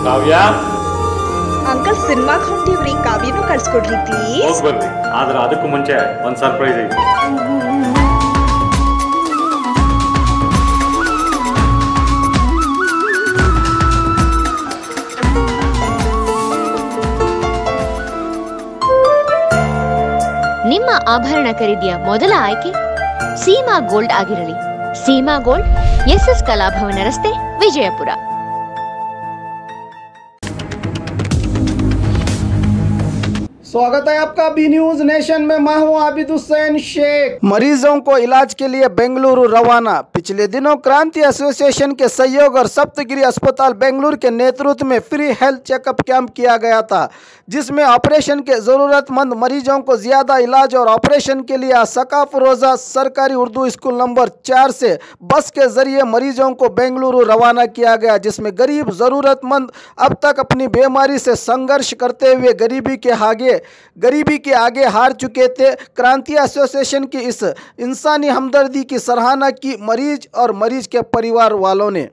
ಕಾವ್ಯ uncle ಸಿನಿಮಾಗೆ ಹೊಂಟಿವ್ರಿ ಕಾವ್ಯನೂ ಕಳ್ಸ್ಕೊಡ್ರಿ please. ಹೋಗಿ ಬರ್ರಿ, ಆದ್ರೆ ಅದಕ್ಕೂ ಮುಂಚೆ ಒಂದು ಸರ್ಪ್ರೈಸ್ ಐತಿ. ನಿಮ್ಮ ಆಭರಣ ಖರೀದಿಯ ಮೊದಲ ಆಯ್ಕೆ ಸೀಮಾ ಗೋಲ್ಡ್ ಆಗಿರಲಿ. ಸೀಮಾ ಗೋಲ್ಡ್, ಎಸ್ಎಸ್ ಕಲಾಭವನ ರಸ್ತೆ, ವಿಜಯಪುರ. स्वागत है आपका बी न्यूज नेशन में। मैं हूं आबिद हुसैन शेख। मरीजों को इलाज के लिए बेंगलुरु रवाना। पिछले दिनों क्रांति एसोसिएशन के सहयोग और सप्तगिरी अस्पताल बेंगलुरु के नेतृत्व में फ्री हेल्थ चेकअप कैंप किया गया था, जिसमें ऑपरेशन के जरूरतमंद मरीजों को ज्यादा इलाज और ऑपरेशन के लिए सकाफ रोजा सरकारी उर्दू स्कूल नंबर 4 से बस के जरिए मरीजों को बेंगलुरु रवाना किया गया, जिसमें गरीब जरूरतमंद अब तक अपनी बीमारी से संघर्ष करते हुए गरीबी के आगे हार चुके थे। क्रांति एसोसिएशन की इस इंसानी हमदर्दी की सराहना की मरीज और मरीज के परिवार वालों ने।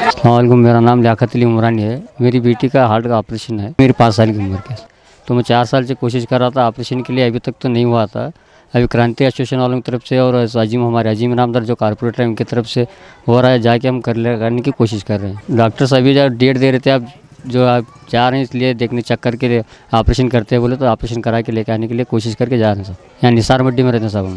अस्सलामुअलैकुम, मेरा नाम लियाकत अली उमरानी है। मेरी बेटी का हार्ट का ऑपरेशन है। मेरी 5 साल की उम्र के, तो मैं 4 साल से कोशिश कर रहा था ऑपरेशन के लिए, अभी तक तो नहीं हुआ था। अभी क्रांति एसोसिएशन वालों की तरफ से और हमारे अजीम इनामदार जो कारपोरेटर हैं उनकी तरफ से हो रहा है, जाके हम करने की कोशिश कर रहे हैं। डॉक्टर साहब भी डेट दे रहे थे, आप जा रहे हैं इसलिए देखने चेक करके लिए ऑपरेशन करते हैं बोले, तो ऑपरेशन करा के लेके आने के लिए कोशिश करके जा रहे हैं सब। यहाँ निसार मड्डी में रहते हैं सब हम,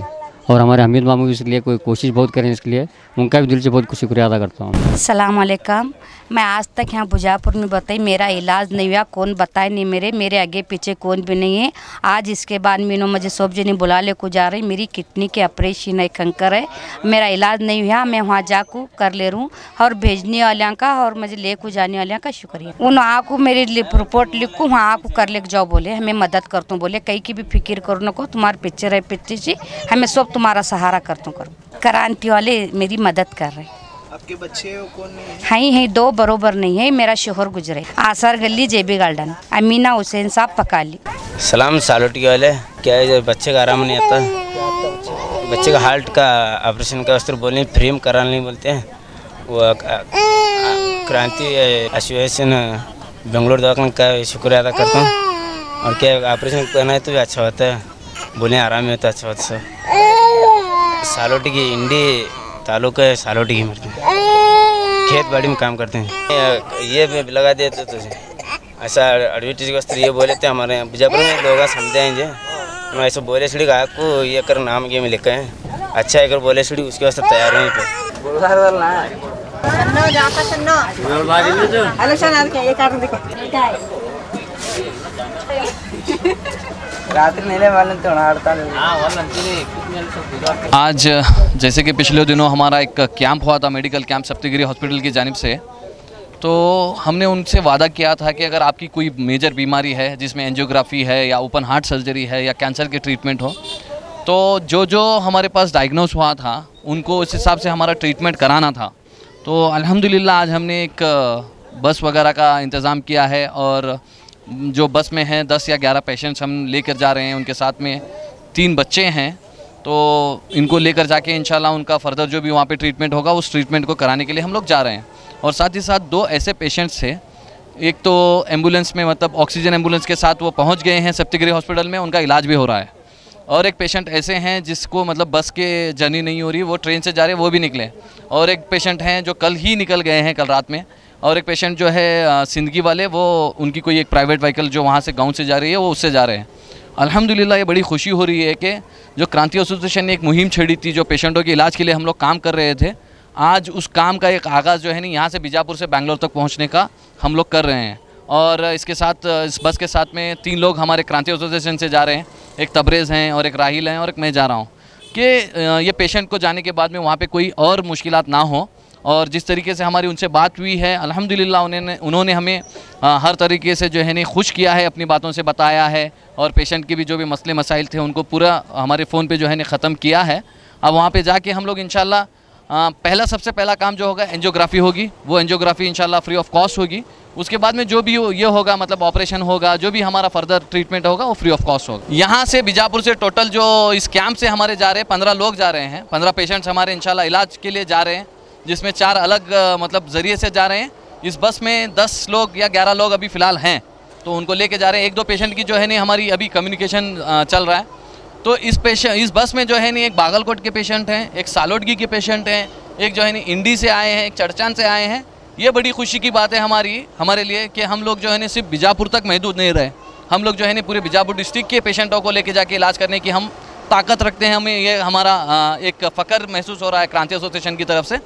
और हमारे हमीद मामू भी इसके लिए कोई कोशिश बहुत करें, इसके लिए उनका भी दिल से बहुत शुक्रिया अदा करता हूँ। अस्सलाम वालेकुम। मैं आज तक यहाँ बुजापुर में बताई मेरा इलाज नहीं हुआ, कौन बताए नहीं, मेरे आगे पीछे कौन भी नहीं है। आज इसके बाद मीनू मुझे सब जने बुला ले को जा रही, मेरी किडनी के ऑपरेशन है, कंकर है, मेरा इलाज नहीं हुआ। मैं वहाँ जाकू कर ले रूँ, और भेजने वाले का और मुझे ले को जाने वाले का शुक्रिया। उन आको मेरी रिपोर्ट लिखूँ, वहाँ आको कर ले जाओ बोले, हमें मदद करता हूँ बोले, कहीं की भी फिक्र करो न को, तुम्हारे पिक्चर है पिक्चर से हमें सब तुम्हारा सहारा करता हूँ। क्रांति वाले मेरी मदद कर रहे हैं। आपके बच्चे कौन हैं? 2 बरोबर नहीं है। मेरा शोहर गुजरे आसार गली जेबी गार्डन, अमीना हुसैन साहब पकाली। सलाम सालोटी वाले, क्या है बच्चे का आराम नहीं आता, बच्चे का हार्ट का ऑपरेशन का उस बोलने फ्री में कराने नहीं बोलते हैं। वो क्रांति एसोसिएशन बेंगलुरु दवाखाना का शुक्रिया अदा करता हूँ। और क्या ऑपरेशन करना है तो भी अच्छा होता है, बोले आराम में होता है, अच्छा होता है। सालोटी की इंडी तालुका है, सालोटी की मरते हैं, खेत बाड़ी में काम करते हैं। ये लगा देते तो ऐसा एडवर्टीज का ये बोले थे हमारे यहाँ बीजापुर में लोग समझाएंगे। मैं ऐसे बोले सीढ़ी का आपको ये कर नाम ये में लिखा है, अच्छा है कर बोले सीढ़ी उसके वास्ते तैयार हुई पे। आज जैसे कि पिछले दिनों हमारा एक कैंप हुआ था, मेडिकल कैंप सप्तगिरी हॉस्पिटल की जानिब से, तो हमने उनसे वादा किया था कि अगर आपकी कोई मेजर बीमारी है जिसमें एंजियोग्राफी है या ओपन हार्ट सर्जरी है या कैंसर की ट्रीटमेंट हो, तो जो हमारे पास डायग्नोस हुआ था उनको इस हिसाब से हमारा ट्रीटमेंट कराना था। तो अल्हम्दुलिल्लाह आज हमने एक बस वगैरह का इंतज़ाम किया है, और जो बस में हैं 10 या 11 पेशेंट्स हम लेकर जा रहे हैं, उनके साथ में 3 बच्चे हैं। तो इनको लेकर जाके इंशाल्लाह उनका फर्दर जो भी वहाँ पे ट्रीटमेंट होगा उस ट्रीटमेंट को कराने के लिए हम लोग जा रहे हैं। और साथ ही साथ 2 ऐसे पेशेंट्स थे, एक तो एम्बुलेंस में मतलब ऑक्सीजन एम्बुलेंस के साथ वो पहुँच गए हैं सप्तगिरी हॉस्पिटल में, उनका इलाज भी हो रहा है। और एक पेशेंट ऐसे हैं जिसको मतलब बस के जर्नी नहीं हो रही, वो ट्रेन से जा रहे हैं, वो भी निकले। और एक पेशेंट हैं जो कल ही निकल गए हैं, कल रात में। और एक पेशेंट जो है सिंदगी वाले, वो उनकी कोई एक प्राइवेट व्हीकल जो वहाँ से गांव से जा रही है, वो उससे जा रहे हैं। अल्हम्दुलिल्लाह ये बड़ी खुशी हो रही है कि जो क्रांति एसोसिएशन ने एक मुहिम छेड़ी थी, जो पेशेंटों के इलाज के लिए हम लोग काम कर रहे थे, आज उस काम का एक आगाज़ जो है नहीं, यहाँ से बीजापुर से बेंगलोर तक पहुँचने का हम लोग कर रहे हैं। और इसके साथ इस बस के साथ में 3 लोग हमारे क्रांति एसोसिएशन से जा रहे हैं, एक तबरेज़ हैं और एक राहिल हैं और एक मैं जा रहा हूँ, कि ये पेशेंट को जाने के बाद में वहाँ पे कोई और मुश्किलात ना हो। और जिस तरीके से हमारी उनसे बात हुई है अल्हम्दुलिल्लाह उन्होंने हमें हर तरीके से जो है नहीं खुश किया है, अपनी बातों से बताया है, और पेशेंट के भी जो भी मसले मसाइल थे उनको पूरा हमारे फ़ोन पे जो है नहीं ख़त्म किया है। अब वहाँ पे जाके हम लोग इंशाल्लाह सबसे पहला काम जो होगा एंजियोग्राफी होगी। वो एंजियोग्राफी इंशाल्लाह फ्री ऑफ कॉस्ट होगी। उसके बाद में जो भी ये होगा मतलब ऑपरेशन होगा, जो भी हमारा फर्दर ट्रीटमेंट होगा वो फ्री ऑफ कॉस्ट होगा। यहाँ से बीजापुर से टोटल जो इस कैंप से हमारे जा रहे हैं 15 लोग जा रहे हैं। 15 पेशेंट्स हमारे इंशाल्लाह इलाज के लिए जा रहे हैं, जिसमें 4 अलग मतलब ज़रिए से जा रहे हैं। इस बस में 10 लोग या 11 लोग अभी फ़िलहाल हैं, तो उनको लेके जा रहे हैं। 1-2 पेशेंट की जो है नहीं हमारी अभी कम्युनिकेशन चल रहा है। तो इस बस में जो है नहीं एक बागलकोट के पेशेंट हैं, एक सालोडगी के पेशेंट हैं, एक जो है नहीं इंडी से आए हैं, एक चड़चान से आए हैं। ये बड़ी खुशी की बात है हमारे लिए कि हम लोग जो है नहीं सिर्फ बीजापुर तक महदूद नहीं रहे। हम लोग जो है नहीं पूरे बीजापुर डिस्ट्रिक्ट के पेशेंटों को लेके जाके इलाज करने की हम ताकत रखते हैं। हमें ये हमारा एक फ़ख्र महसूस हो रहा है क्रांति एसोसिएशन की तरफ से।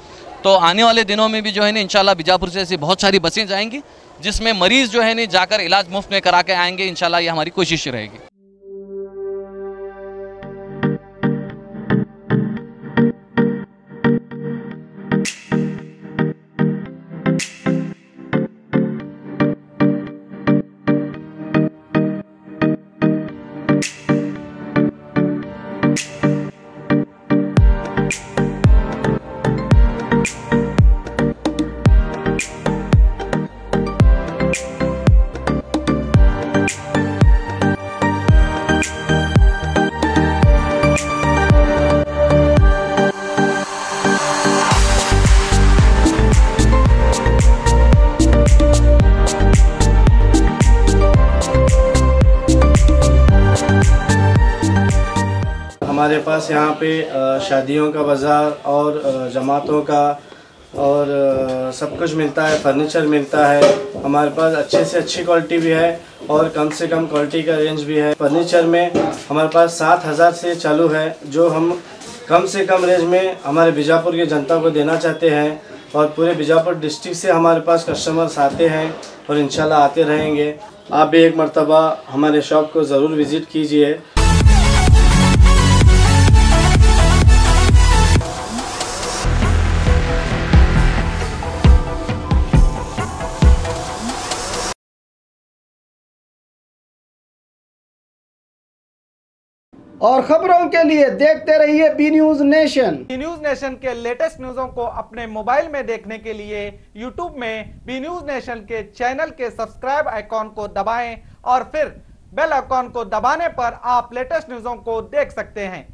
तो आने वाले दिनों में भी जो है ना इंशाल्लाह बीजापुर से ऐसी बहुत सारी बसें जाएंगी, जिसमें मरीज़ जो है नहीं जाकर इलाज मुफ्त में करा के आएंगे। इंशाल्लाह ये हमारी कोशिश रहेगी। हमारे पास यहाँ पे शादियों का बाज़ार और जमातों का और सब कुछ मिलता है, फर्नीचर मिलता है। हमारे पास अच्छे से अच्छी क्वालिटी भी है और कम से कम क्वालिटी का रेंज भी है। फर्नीचर में हमारे पास 7,000 से चालू है, जो हम कम से कम रेंज में हमारे बीजापुर की जनता को देना चाहते हैं। और पूरे बीजापुर डिस्ट्रिक्ट से हमारे पास कस्टमर्स आते हैं और इंशाल्लाह आते रहेंगे। आप भी एक मर्तबा हमारे शॉप को ज़रूर विज़िट कीजिए। और खबरों के लिए देखते रहिए B news nation. B news nation के लेटेस्ट न्यूज़ों को अपने मोबाइल में देखने के लिए यूट्यूब में बी न्यूज नेशन के चैनल के सब्सक्राइब आइकॉन को दबाएं और फिर बेल आइकॉन को दबाने पर आप लेटेस्ट न्यूज़ों को देख सकते हैं।